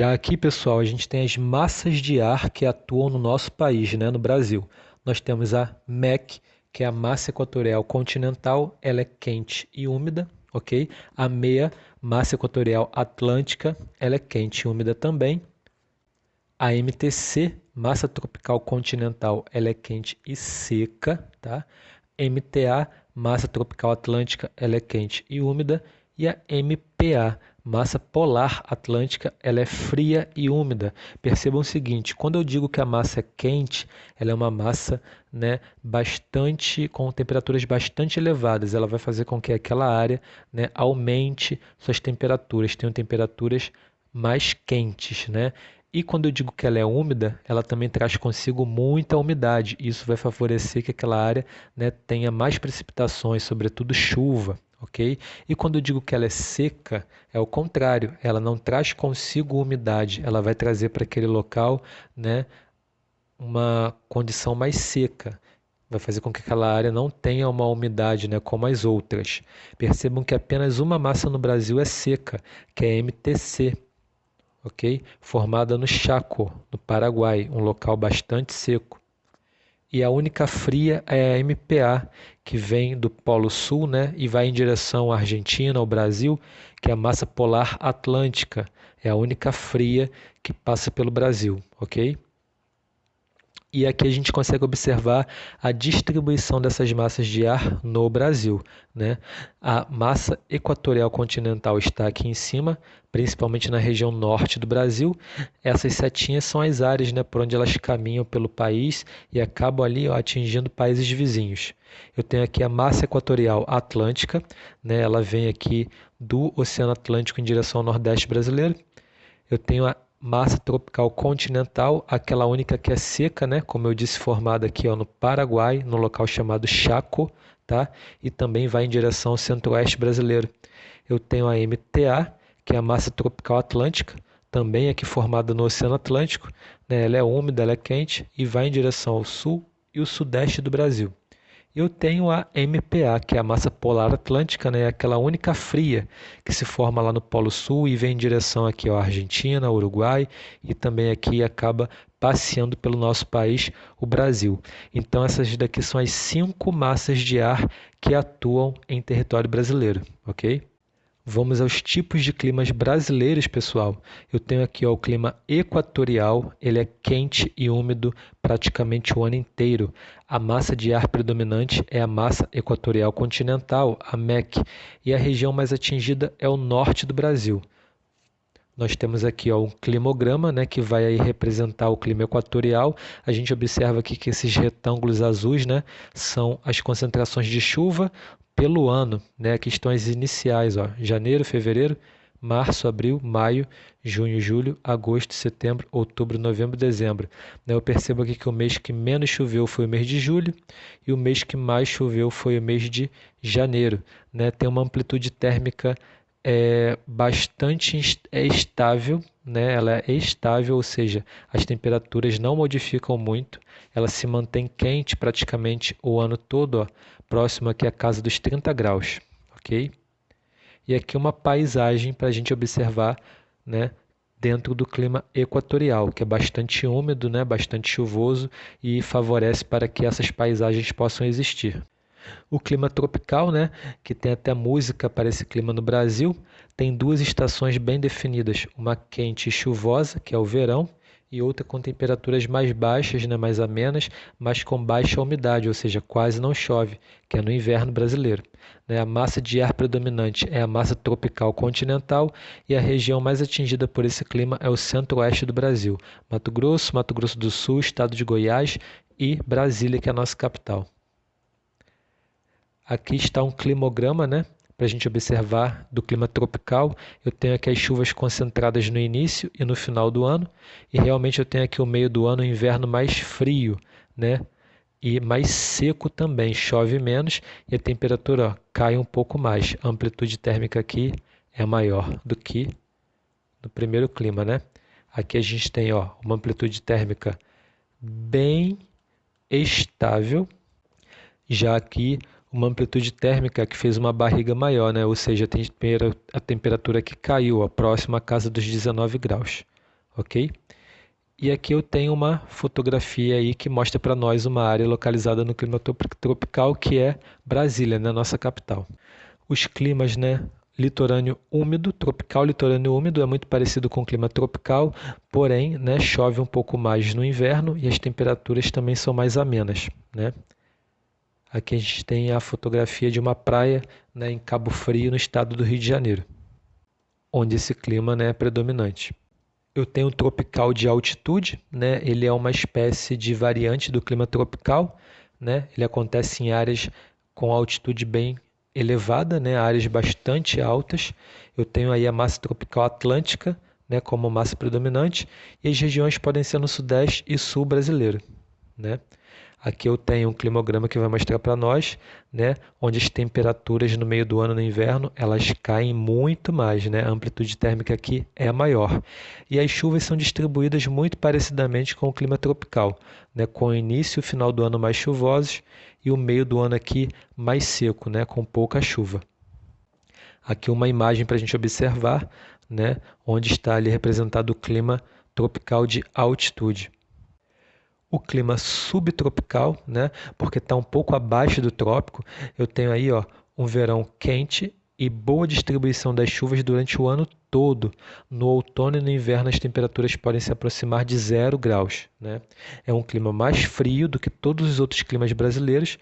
Já aqui, pessoal, a gente tem as massas de ar que atuam no nosso país, né, no Brasil. Nós temos a MEC, que é a massa equatorial continental, ela é quente e úmida, ok? A MEA, massa equatorial atlântica, ela é quente e úmida também. A MTC, massa tropical continental, ela é quente e seca, tá? MTA, massa tropical atlântica, ela é quente e úmida. E a MPA, massa polar atlântica, ela é fria e úmida. Percebam o seguinte, quando eu digo que a massa é quente, ela é uma massa, né, com temperaturas bastante elevadas. Ela vai fazer com que aquela área, né, aumente suas temperaturas, tenham temperaturas mais quentes, né? E quando eu digo que ela é úmida, ela também traz consigo muita umidade. Isso vai favorecer que aquela área, né, tenha mais precipitações, sobretudo chuva, ok? E quando eu digo que ela é seca, é o contrário. Ela não traz consigo umidade. Ela vai trazer para aquele local, né, uma condição mais seca. Vai fazer com que aquela área não tenha uma umidade, né, como as outras. Percebam que apenas uma massa no Brasil é seca, que é a MTC. Ok? Formada no Chaco, no Paraguai, um local bastante seco. E a única fria é a MPA, que vem do Polo Sul, né, e vai em direção à Argentina, ao Brasil, que é a massa polar atlântica. É a única fria que passa pelo Brasil, ok? E aqui a gente consegue observar a distribuição dessas massas de ar no Brasil, né? A massa equatorial continental está aqui em cima, principalmente na região norte do Brasil. Essas setinhas são as áreas, né, por onde elas caminham pelo país e acabam ali, ó, atingindo países vizinhos. Eu tenho aqui a massa equatorial atlântica, né? Ela vem aqui do Oceano Atlântico em direção ao Nordeste brasileiro. Eu tenho a massa tropical continental, aquela única que é seca, né? Como eu disse, formada aqui, ó, no Paraguai, no local chamado Chaco, tá? E também vai em direção ao centro-oeste brasileiro. Eu tenho a MTA, que é a massa tropical atlântica, também aqui formada no Oceano Atlântico, né? Ela é úmida, ela é quente e vai em direção ao sul e o sudeste do Brasil. Eu tenho a MPA, que é a massa polar atlântica, né? Aquela única fria que se forma lá no Polo Sul e vem em direção aqui à Argentina, ao Uruguai e também aqui acaba passeando pelo nosso país, o Brasil. Então essas daqui são as 5 massas de ar que atuam em território brasileiro, ok? Vamos aos tipos de climas brasileiros, pessoal. Eu tenho aqui ó, o clima equatorial, ele é quente e úmido praticamente o ano inteiro. A massa de ar predominante é a massa equatorial continental, a MEC, e a região mais atingida é o norte do Brasil. Nós temos aqui ó, um climograma, né, que vai aí representar o clima equatorial. A gente observa aqui que esses retângulos azuis, né, são as concentrações de chuva pelo ano, né? Aqui estão as iniciais, ó, janeiro, fevereiro, março, abril, maio, junho, julho, agosto, setembro, outubro, novembro, dezembro. Né, eu percebo aqui que o mês que menos choveu foi o mês de julho e o mês que mais choveu foi o mês de janeiro. Né? Tem uma amplitude térmica bastante estável, né? Ela é estável, ou seja, as temperaturas não modificam muito, ela se mantém quente praticamente o ano todo, ó, próximo aqui à casa dos 30 graus, ok? E aqui uma paisagem para a gente observar, né, dentro do clima equatorial, que é bastante úmido, né, bastante chuvoso e favorece para que essas paisagens possam existir. O clima tropical, né, que tem até música para esse clima no Brasil, tem 2 estações bem definidas, uma quente e chuvosa, que é o verão, e outra com temperaturas mais baixas, né, mais amenas, mas com baixa umidade, ou seja, quase não chove, que é no inverno brasileiro. Né? A massa de ar predominante é a massa tropical continental e a região mais atingida por esse clima é o centro-oeste do Brasil, Mato Grosso do Sul, estado de Goiás e Brasília, que é a nossa capital. Aqui está um climograma, né, para a gente observar do clima tropical. Eu tenho aqui as chuvas concentradas no início e no final do ano. E realmente eu tenho aqui o meio do ano, o inverno mais frio, né, e mais seco também. Chove menos e a temperatura, ó, cai um pouco mais. A amplitude térmica aqui é maior do que no primeiro clima, né? Aqui a gente tem ó, uma amplitude térmica bem estável. Já aqui uma amplitude térmica que fez uma barriga maior, né? Ou seja, a temperatura que caiu, ó, próxima à casa dos 19 graus, ok? E aqui eu tenho uma fotografia aí que mostra para nós uma área localizada no clima tropical, que é Brasília, né, nossa capital. Os climas, né, litorâneo úmido, tropical litorâneo úmido é muito parecido com o clima tropical, porém, né, chove um pouco mais no inverno e as temperaturas também são mais amenas, né? Aqui a gente tem a fotografia de uma praia, né, em Cabo Frio, no estado do Rio de Janeiro, onde esse clima, né, é predominante. Eu tenho o tropical de altitude, né? Ele é uma espécie de variante do clima tropical, né? Ele acontece em áreas com altitude bem elevada, né? Áreas bastante altas. Eu tenho aí a massa tropical atlântica, né, como massa predominante, e as regiões podem ser no sudeste e sul brasileiro, né? Aqui eu tenho um climograma que vai mostrar para nós, né, onde as temperaturas no meio do ano no inverno, elas caem muito mais, né? A amplitude térmica aqui é maior. E as chuvas são distribuídas muito parecidamente com o clima tropical, né, com o início e o final do ano mais chuvosos e o meio do ano aqui mais seco, né, com pouca chuva. Aqui uma imagem para a gente observar, né, onde está ali representado o clima tropical de altitude. O clima subtropical, né, porque está um pouco abaixo do trópico, eu tenho aí, ó, um verão quente e boa distribuição das chuvas durante o ano todo. No outono e no inverno as temperaturas podem se aproximar de 0 graus, né? É um clima mais frio do que todos os outros climas brasileiros,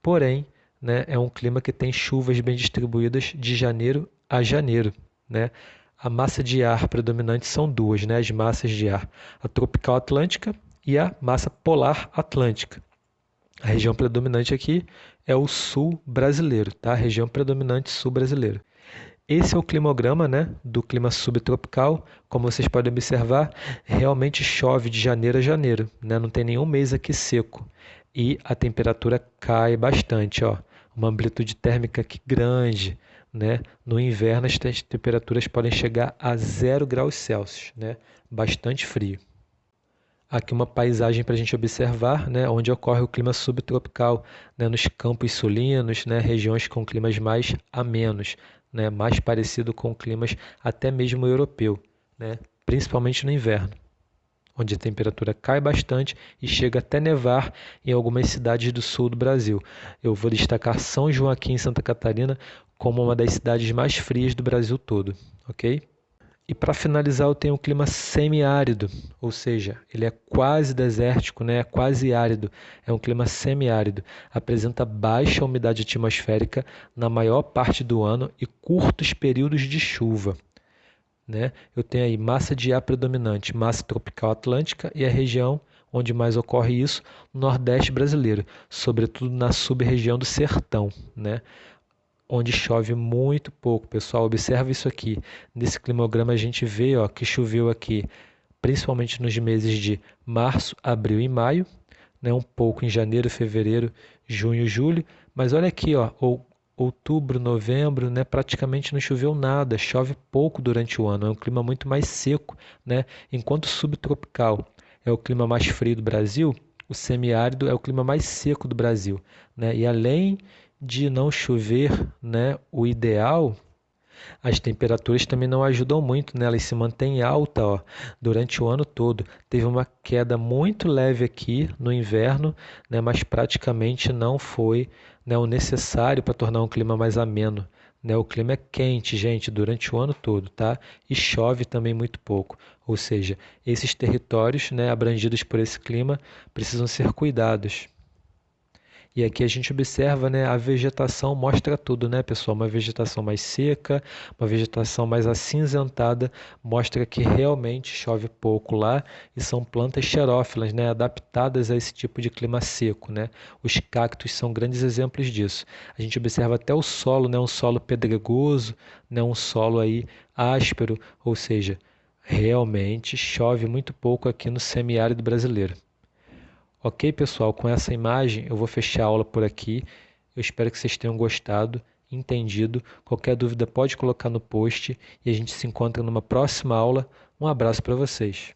porém, né, é um clima que tem chuvas bem distribuídas de janeiro a janeiro, né? A massa de ar predominante são duas, né, as massas de ar, a tropical atlântica e a massa polar atlântica. A região predominante aqui é o sul brasileiro, tá? A região predominante sul brasileiro. Esse é o climograma, né, do clima subtropical. Como vocês podem observar, realmente chove de janeiro a janeiro, né? Não tem nenhum mês aqui seco. E a temperatura cai bastante, ó. Uma amplitude térmica aqui grande, né? No inverno as temperaturas podem chegar a 0 graus Celsius, né? Bastante frio. Aqui uma paisagem para a gente observar, né, onde ocorre o clima subtropical, né, nos campos sulinos, né, regiões com climas mais amenos, né, mais parecido com climas até mesmo europeu, né, principalmente no inverno, onde a temperatura cai bastante e chega até nevar em algumas cidades do sul do Brasil. Eu vou destacar São Joaquim, Santa Catarina, como uma das cidades mais frias do Brasil todo, ok? E para finalizar, eu tenho um clima semiárido, ou seja, ele é quase desértico, né? É quase árido. É um clima semiárido. Apresenta baixa umidade atmosférica na maior parte do ano e curtos períodos de chuva, né? Eu tenho aí massa de ar predominante, massa tropical atlântica e a região onde mais ocorre isso, no Nordeste brasileiro, sobretudo na sub-região do Sertão, né? Onde chove muito pouco, pessoal. Observa isso aqui. Nesse climograma a gente vê, ó, que choveu aqui, principalmente nos meses de março, abril e maio, né? Um pouco em janeiro, fevereiro, junho, julho. Mas olha aqui, ó, outubro, novembro, né? Praticamente não choveu nada. Chove pouco durante o ano. É um clima muito mais seco, né? Enquanto o subtropical é o clima mais frio do Brasil, o semiárido é o clima mais seco do Brasil, né? E além de não chover, né, o ideal, as temperaturas também não ajudam muito, né? Elas se mantêm alta, ó, durante o ano todo. Teve uma queda muito leve aqui no inverno, né, mas praticamente não foi, né, o necessário para tornar um clima mais ameno. Né? O clima é quente, gente, durante o ano todo, tá? E chove também muito pouco. Ou seja, esses territórios, né, abrangidos por esse clima precisam ser cuidados. E aqui a gente observa, né, a vegetação mostra tudo, né, pessoal? Uma vegetação mais seca, uma vegetação mais acinzentada, mostra que realmente chove pouco lá e são plantas xerófilas, né, adaptadas a esse tipo de clima seco, né? Os cactos são grandes exemplos disso. A gente observa até o solo, né, um solo pedregoso, né, um solo aí áspero, ou seja, realmente chove muito pouco aqui no semiárido brasileiro. Ok, pessoal, com essa imagem eu vou fechar a aula por aqui. Eu espero que vocês tenham gostado, entendido. Qualquer dúvida pode colocar no post e a gente se encontra numa próxima aula. Um abraço para vocês.